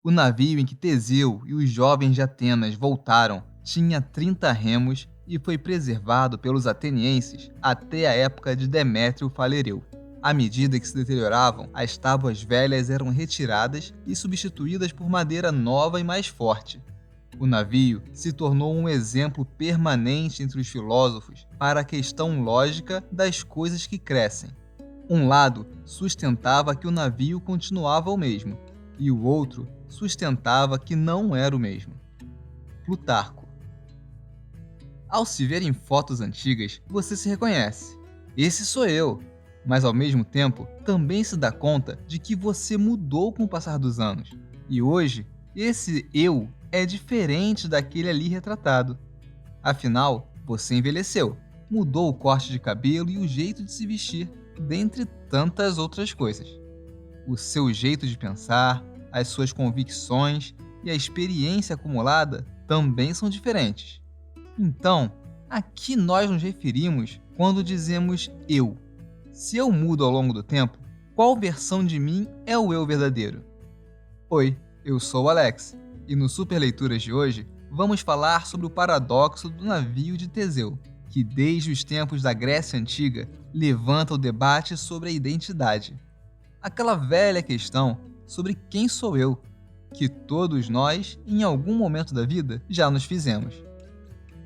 O navio em que Teseu e os jovens de Atenas voltaram tinha 30 remos e foi preservado pelos atenienses até a época de Demétrio Falereu. À medida que se deterioravam, as tábuas velhas eram retiradas e substituídas por madeira nova e mais forte. O navio se tornou um exemplo permanente entre os filósofos para a questão lógica das coisas que crescem. Um lado sustentava que o navio continuava o mesmo, e o outro sustentava que não era o mesmo. Plutarco. Ao se ver em fotos antigas, você se reconhece. Esse sou eu. Mas ao mesmo tempo, também se dá conta de que você mudou com o passar dos anos. E hoje, esse eu é diferente daquele ali retratado. Afinal, você envelheceu, mudou o corte de cabelo e o jeito de se vestir, dentre tantas outras coisas. O seu jeito de pensar, as suas convicções e a experiência acumulada também são diferentes. Então, a que nós nos referimos quando dizemos eu? Se eu mudo ao longo do tempo, qual versão de mim é o eu verdadeiro? Oi, eu sou o Alex, e no Super Leituras de hoje vamos falar sobre o paradoxo do navio de Teseu, que desde os tempos da Grécia Antiga levanta o debate sobre a identidade. Aquela velha questão sobre quem sou eu, que todos nós, em algum momento da vida, já nos fizemos.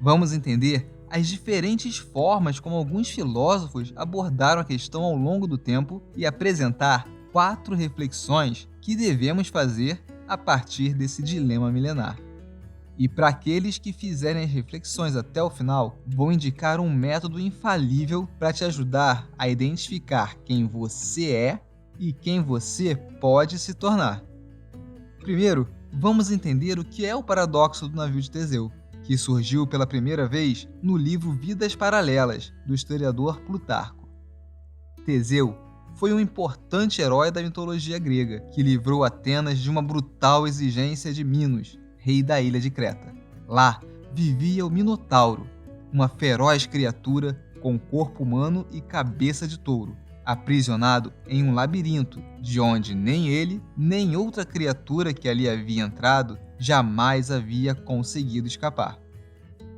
Vamos entender as diferentes formas como alguns filósofos abordaram a questão ao longo do tempo e apresentar 4 reflexões que devemos fazer a partir desse dilema milenar. E para aqueles que fizerem as reflexões até o final, vou indicar um método infalível para te ajudar a identificar quem você é e quem você pode se tornar. Primeiro, vamos entender o que é o paradoxo do navio de Teseu, que surgiu pela primeira vez no livro Vidas Paralelas, do historiador Plutarco. Teseu foi um importante herói da mitologia grega, que livrou Atenas de uma brutal exigência de Minos, rei da ilha de Creta. Lá vivia o Minotauro, uma feroz criatura com corpo humano e cabeça de touro, aprisionado em um labirinto, de onde nem ele, nem outra criatura que ali havia entrado, jamais havia conseguido escapar.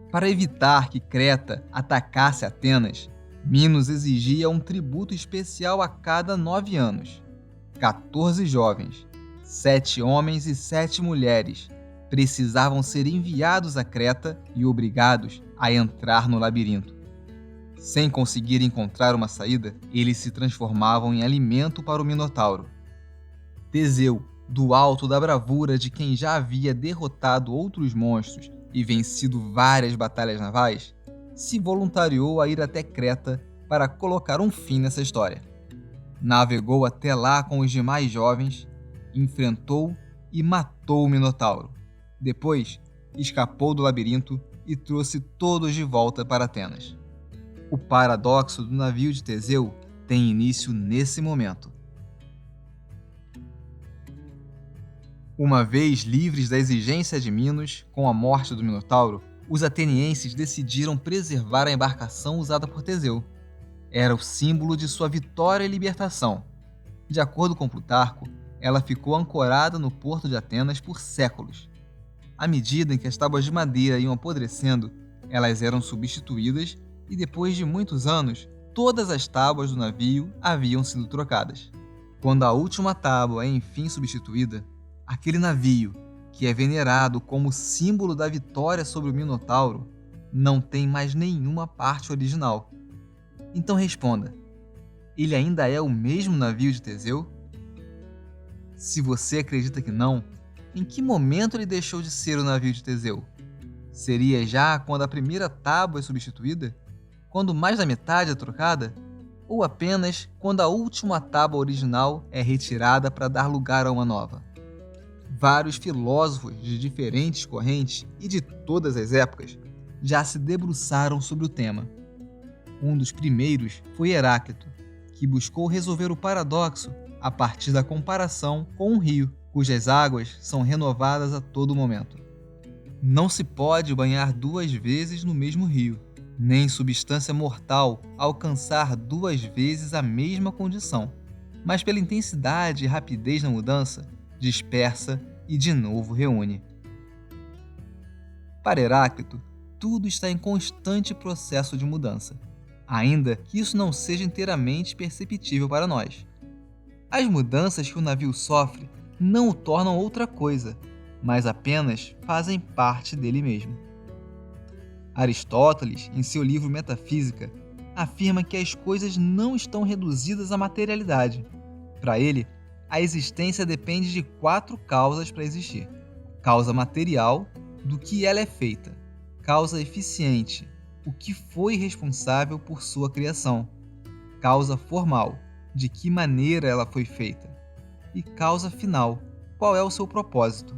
Para evitar que Creta atacasse Atenas, Minos exigia um tributo especial a cada 9 anos. 14 jovens, 7 homens e 7 mulheres, precisavam ser enviados a Creta e obrigados a entrar no labirinto. Sem conseguir encontrar uma saída, eles se transformavam em alimento para o Minotauro. Teseu, do alto da bravura de quem já havia derrotado outros monstros e vencido várias batalhas navais, se voluntariou a ir até Creta para colocar um fim nessa história. Navegou até lá com os demais jovens, enfrentou e matou o Minotauro. Depois, escapou do labirinto e trouxe todos de volta para Atenas. O paradoxo do navio de Teseu tem início nesse momento. Uma vez livres da exigência de Minos, com a morte do Minotauro, os atenienses decidiram preservar a embarcação usada por Teseu. Era o símbolo de sua vitória e libertação. De acordo com Plutarco, ela ficou ancorada no porto de Atenas por séculos. À medida em que as tábuas de madeira iam apodrecendo, elas eram substituídas e depois de muitos anos, todas as tábuas do navio haviam sido trocadas. Quando a última tábua é enfim substituída, aquele navio, que é venerado como símbolo da vitória sobre o Minotauro, não tem mais nenhuma parte original. Então responda, ele ainda é o mesmo navio de Teseu? Se você acredita que não, em que momento ele deixou de ser o navio de Teseu? Seria já quando a primeira tábua é substituída? Quando mais da metade é trocada? Ou apenas quando a última tábua original é retirada para dar lugar a uma nova? Vários filósofos de diferentes correntes e de todas as épocas já se debruçaram sobre o tema. Um dos primeiros foi Heráclito, que buscou resolver o paradoxo a partir da comparação com um rio, cujas águas são renovadas a todo momento. Não se pode banhar 2 vezes no mesmo rio, nem substância mortal alcançar 2 vezes a mesma condição, mas pela intensidade e rapidez na mudança, dispersa e de novo reúne. Para Heráclito, tudo está em constante processo de mudança, ainda que isso não seja inteiramente perceptível para nós. As mudanças que o navio sofre não o tornam outra coisa, mas apenas fazem parte dele mesmo. Aristóteles, em seu livro Metafísica, afirma que as coisas não estão reduzidas à materialidade. Para ele, a existência depende de 4 causas para existir: causa material, do que ela é feita; causa eficiente, o que foi responsável por sua criação; causa formal, de que maneira ela foi feita; e causa final, qual é o seu propósito.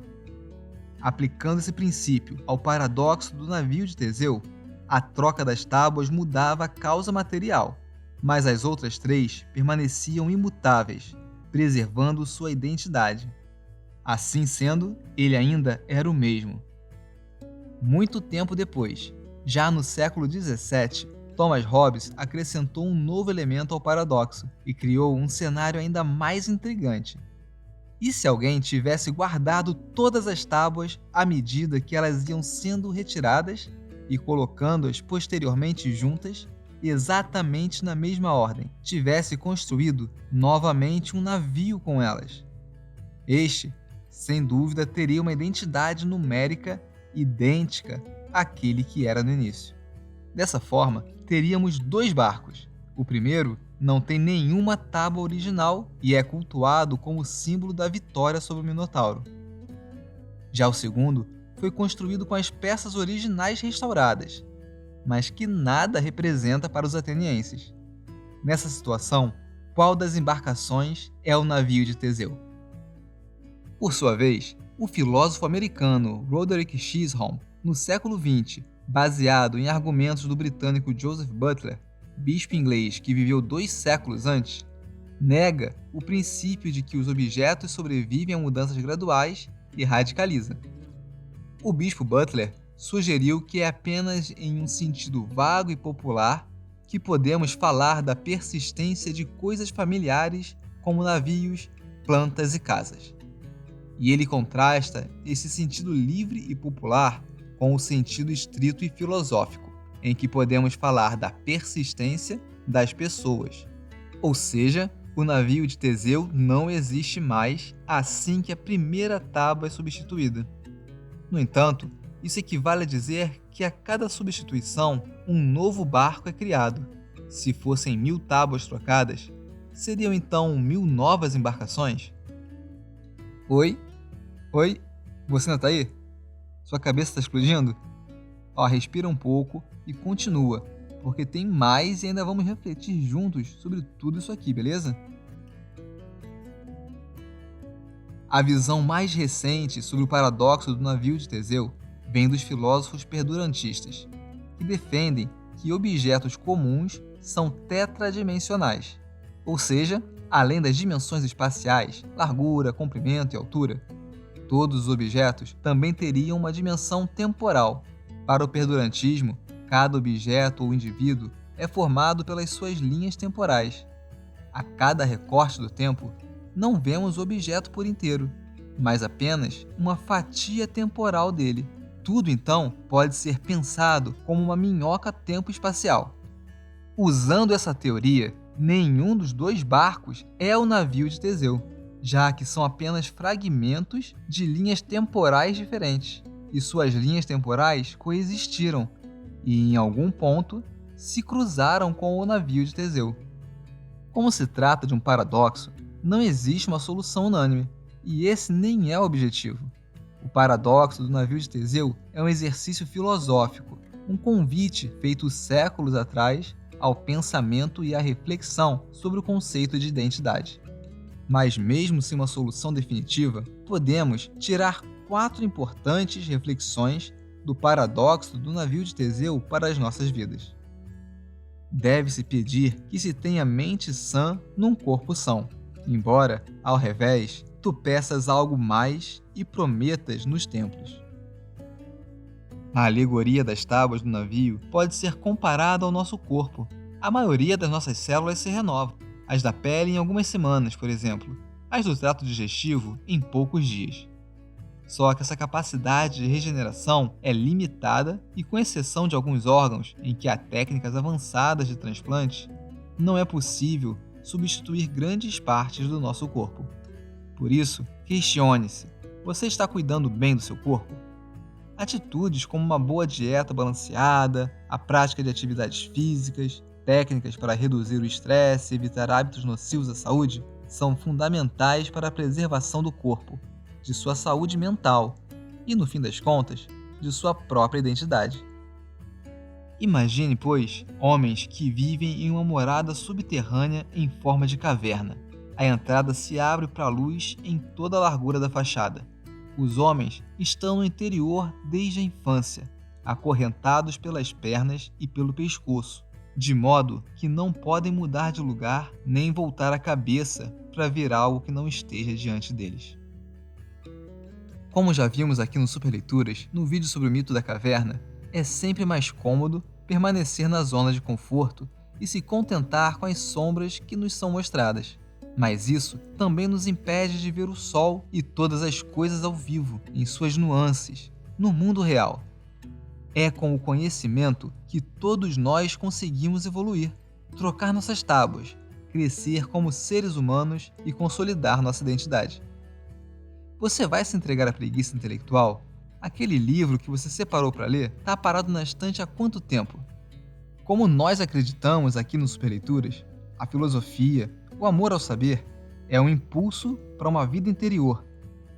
Aplicando esse princípio ao paradoxo do navio de Teseu, a troca das tábuas mudava a causa material, mas as outras 3 permaneciam imutáveis, preservando sua identidade. Assim sendo, ele ainda era o mesmo. Muito tempo depois, já no século XVII, Thomas Hobbes acrescentou um novo elemento ao paradoxo e criou um cenário ainda mais intrigante. E se alguém tivesse guardado todas as tábuas à medida que elas iam sendo retiradas e colocando-as posteriormente juntas, exatamente na mesma ordem, tivesse construído novamente um navio com elas? Este, sem dúvida, teria uma identidade numérica idêntica àquele que era no início. Dessa forma, teríamos 2 barcos. O primeiro não tem nenhuma tábua original e é cultuado como símbolo da vitória sobre o Minotauro. Já o segundo foi construído com as peças originais restauradas, mas que nada representa para os atenienses. Nessa situação, qual das embarcações é o navio de Teseu? Por sua vez, o filósofo americano Roderick Chisholm, no século XX, baseado em argumentos do britânico Joseph Butler, bispo inglês que viveu 2 séculos antes, nega o princípio de que os objetos sobrevivem a mudanças graduais e radicaliza. O bispo Butler sugeriu que é apenas em um sentido vago e popular que podemos falar da persistência de coisas familiares como navios, plantas e casas. E ele contrasta esse sentido livre e popular com o sentido estrito e filosófico, em que podemos falar da persistência das pessoas. Ou seja, o navio de Teseu não existe mais assim que a primeira tábua é substituída. No entanto, isso equivale a dizer que a cada substituição, um novo barco é criado. Se fossem 1000 tábuas trocadas, seriam então 1000 novas embarcações? Oi? Oi? Você ainda tá aí? Sua cabeça está explodindo? Respira um pouco e continua, porque tem mais e ainda vamos refletir juntos sobre tudo isso aqui, beleza? A visão mais recente sobre o paradoxo do navio de Teseu vem dos filósofos perdurantistas, que defendem que objetos comuns são tetradimensionais, ou seja, além das dimensões espaciais, largura, comprimento e altura, todos os objetos também teriam uma dimensão temporal. Para o perdurantismo, cada objeto ou indivíduo é formado pelas suas linhas temporais. A cada recorte do tempo, não vemos o objeto por inteiro, mas apenas uma fatia temporal dele. Tudo, então, pode ser pensado como uma minhoca tempo-espacial. Usando essa teoria, nenhum dos 2 barcos é o navio de Teseu, já que são apenas fragmentos de linhas temporais diferentes, e suas linhas temporais coexistiram e, em algum ponto, se cruzaram com o navio de Teseu. Como se trata de um paradoxo, não existe uma solução unânime, e esse nem é o objetivo. O paradoxo do navio de Teseu é um exercício filosófico, um convite feito séculos atrás ao pensamento e à reflexão sobre o conceito de identidade. Mas mesmo sem uma solução definitiva, podemos tirar 4 importantes reflexões do paradoxo do navio de Teseu para as nossas vidas. Deve-se pedir que se tenha mente sã num corpo são, embora, ao revés, tu peças algo mais e prometas nos templos. A alegoria das tábuas do navio pode ser comparada ao nosso corpo. A maioria das nossas células se renova, as da pele em algumas semanas, por exemplo, as do trato digestivo em poucos dias. Só que essa capacidade de regeneração é limitada e, com exceção de alguns órgãos em que há técnicas avançadas de transplante, não é possível substituir grandes partes do nosso corpo. Por isso, questione-se: você está cuidando bem do seu corpo? Atitudes como uma boa dieta balanceada, a prática de atividades físicas, técnicas para reduzir o estresse e evitar hábitos nocivos à saúde são fundamentais para a preservação do corpo, de sua saúde mental e, no fim das contas, de sua própria identidade. Imagine, pois, homens que vivem em uma morada subterrânea em forma de caverna. A entrada se abre para a luz em toda a largura da fachada. Os homens estão no interior desde a infância, acorrentados pelas pernas e pelo pescoço, de modo que não podem mudar de lugar nem voltar a cabeça para ver algo que não esteja diante deles. Como já vimos aqui no Super Leituras, no vídeo sobre o mito da caverna, é sempre mais cômodo permanecer na zona de conforto e se contentar com as sombras que nos são mostradas. Mas isso também nos impede de ver o sol e todas as coisas ao vivo, em suas nuances, no mundo real. É com o conhecimento que todos nós conseguimos evoluir, trocar nossas tábuas, crescer como seres humanos e consolidar nossa identidade. Você vai se entregar à preguiça intelectual? Aquele livro que você separou para ler está parado na estante há quanto tempo? Como nós acreditamos aqui no Super Leituras, a filosofia, o amor ao saber, é um impulso para uma vida interior,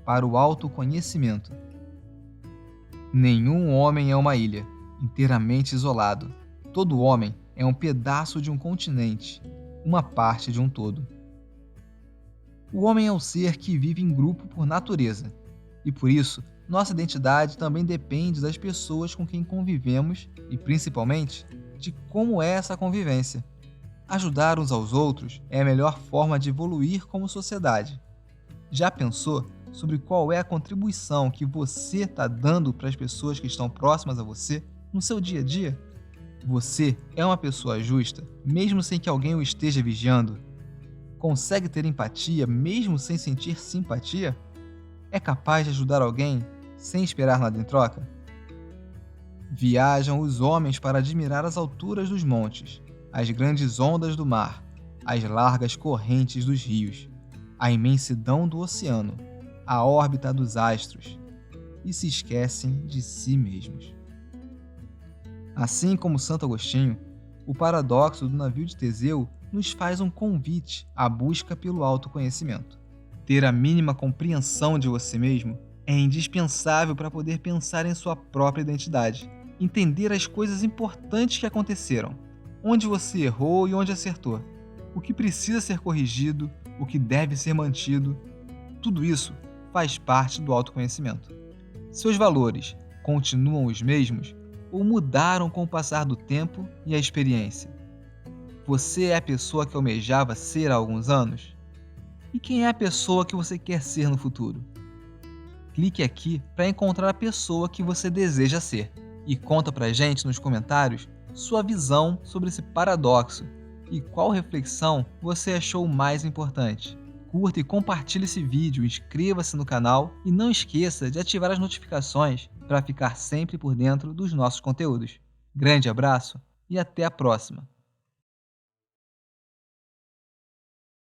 para o autoconhecimento. Nenhum homem é uma ilha, inteiramente isolado. Todo homem é um pedaço de um continente, uma parte de um todo. O homem é um ser que vive em grupo por natureza, e por isso, nossa identidade também depende das pessoas com quem convivemos e, principalmente, de como é essa convivência. Ajudar uns aos outros é a melhor forma de evoluir como sociedade. Já pensou sobre qual é a contribuição que você está dando para as pessoas que estão próximas a você no seu dia a dia? Você é uma pessoa justa, mesmo sem que alguém o esteja vigiando? Consegue ter empatia mesmo sem sentir simpatia? É capaz de ajudar alguém sem esperar nada em troca? Viajam os homens para admirar as alturas dos montes, as grandes ondas do mar, as largas correntes dos rios, a imensidão do oceano, a órbita dos astros, e se esquecem de si mesmos. Assim como Santo Agostinho, o paradoxo do navio de Teseu nos faz um convite à busca pelo autoconhecimento. Ter a mínima compreensão de você mesmo é indispensável para poder pensar em sua própria identidade, entender as coisas importantes que aconteceram, onde você errou e onde acertou, o que precisa ser corrigido, o que deve ser mantido. Tudo isso faz parte do autoconhecimento. Seus valores continuam os mesmos ou mudaram com o passar do tempo e a experiência? Você é a pessoa que almejava ser há alguns anos? E quem é a pessoa que você quer ser no futuro? Clique aqui para encontrar a pessoa que você deseja ser e conta pra gente nos comentários sua visão sobre esse paradoxo e qual reflexão você achou mais importante. Curta e compartilhe esse vídeo, inscreva-se no canal e não esqueça de ativar as notificações para ficar sempre por dentro dos nossos conteúdos. Grande abraço e até a próxima!